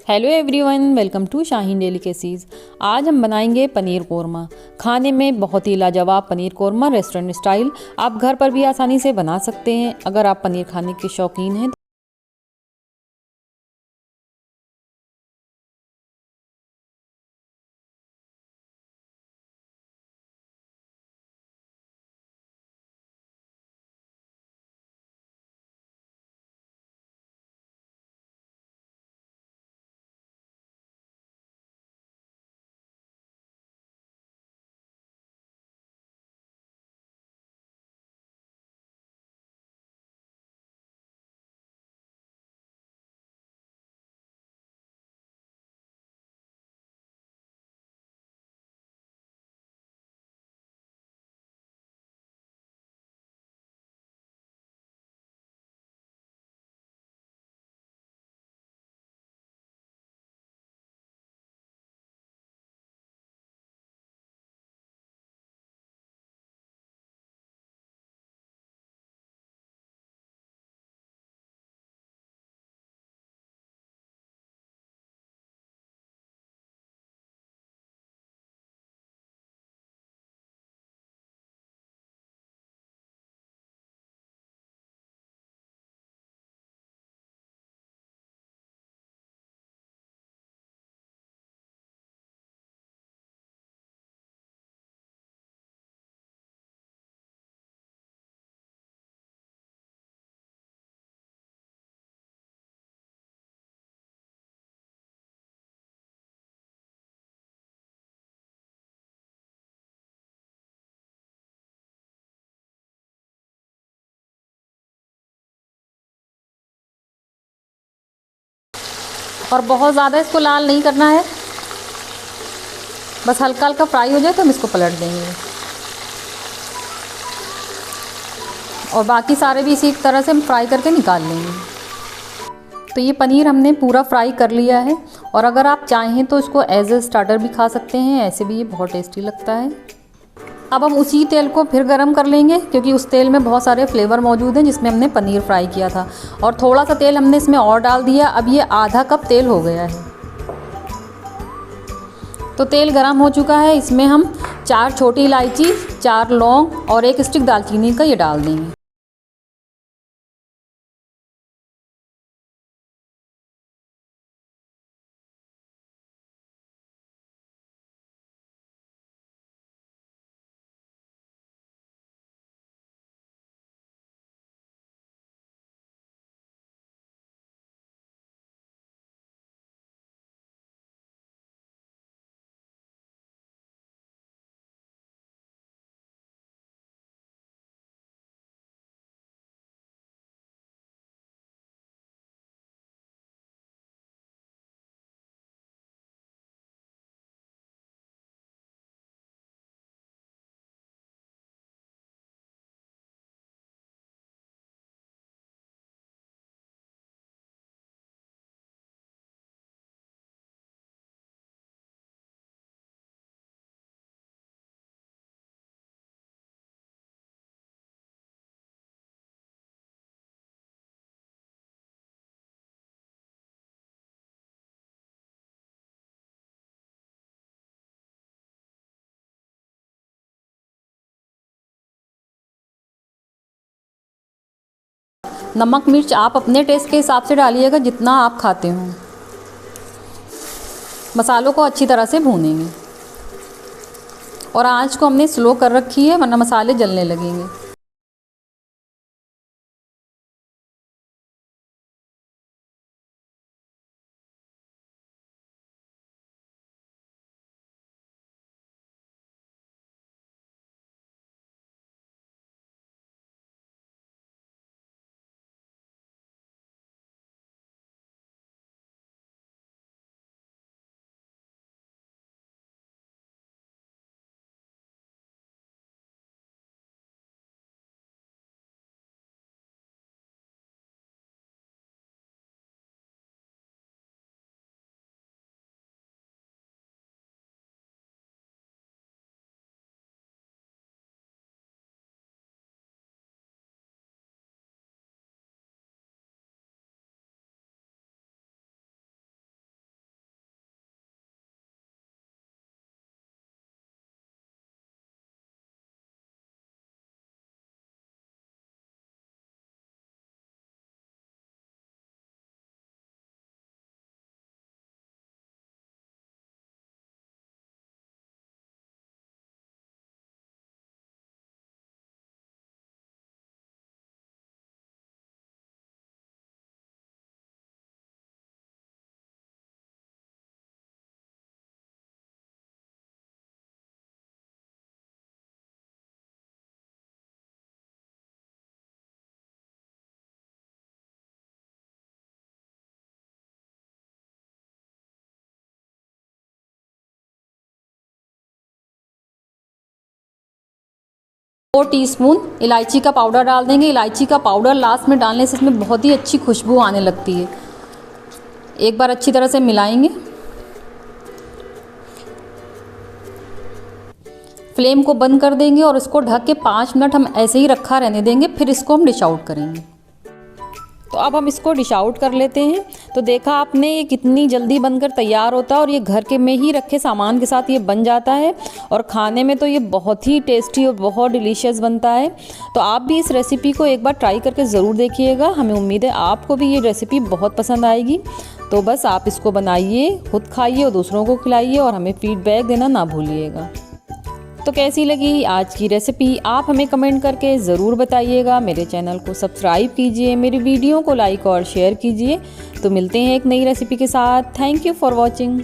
Hello everyone, welcome to Shaheen delicacies. आज हम बनाएंगे पनीर कोरमा। खाने में बहुत ही लाजवाब पनीर कोरमा रेस्टोरेंट स्टाइल आप घर पर भी आसानी से बना सकते हैं अगर आप पनीर खाने के शौकीन हैं। और बहुत ज़्यादा इसको लाल नहीं करना है, बस हल्का हल्का फ्राई हो जाए तो हम इसको पलट देंगे। और बाकी सारे भी इसी तरह से हम फ्राई करके निकाल लेंगे। तो ये पनीर हमने पूरा फ्राई कर लिया है, और अगर आप चाहें तो इसको एज ए स्टार्टर भी खा सकते हैं, ऐसे भी ये बहुत टेस्टी लगता है। अब हम उसी तेल को फिर गरम कर लेंगे, क्योंकि उस तेल में बहुत सारे फ्लेवर मौजूद हैं जिसमें हमने पनीर फ्राई किया था। और थोड़ा सा तेल हमने इसमें और डाल दिया। अब ये आधा कप तेल हो गया है। तो तेल गरम हो चुका है, इसमें हम 4 छोटी इलायची, 4 लौंग और 1 स्टिक दालचीनी का ये डाल देंगे। नमक मिर्च आप अपने टेस्ट के हिसाब से डालिएगा, जितना आप खाते हो। मसालों को अच्छी तरह से भूनेंगे, और आंच को हमने स्लो कर रखी है, वरना मसाले जलने लगेंगे। 4 टीस्पून इलायची का पाउडर डाल देंगे। इलायची का पाउडर लास्ट में डालने से इसमें बहुत ही अच्छी खुशबू आने लगती है। एक बार अच्छी तरह से मिलाएंगे। फ्लेम को बंद कर देंगे और इसको ढक के 5 मिनट हम ऐसे ही रखा रहने देंगे, फिर इसको हम डिश आउट करेंगे। तो अब हम इसको डिश आउट कर लेते हैं। तो देखा आपने ये कितनी जल्दी बनकर तैयार होता है और ये घर के में ही रखे सामान के साथ ये बन जाता है और खाने में तो ये बहुत ही टेस्टी और बहुत डिलीशियस बनता है। तो आप भी इस रेसिपी को एक बार ट्राई करके ज़रूर देखिएगा। हमें उम्मीद है आपको भी ये रेसिपी बहुत पसंद आएगी। तो बस आप इसको बनाइए, खुद खाइए और दूसरों को खिलाइए और हमें फीडबैक देना ना भूलिएगा। तो कैसी लगी आज की रेसिपी आप हमें कमेंट करके ज़रूर बताइएगा। मेरे चैनल को सब्सक्राइब कीजिए, मेरी वीडियो को लाइक और शेयर कीजिए। तो मिलते हैं एक नई रेसिपी के साथ। Thank you for watching.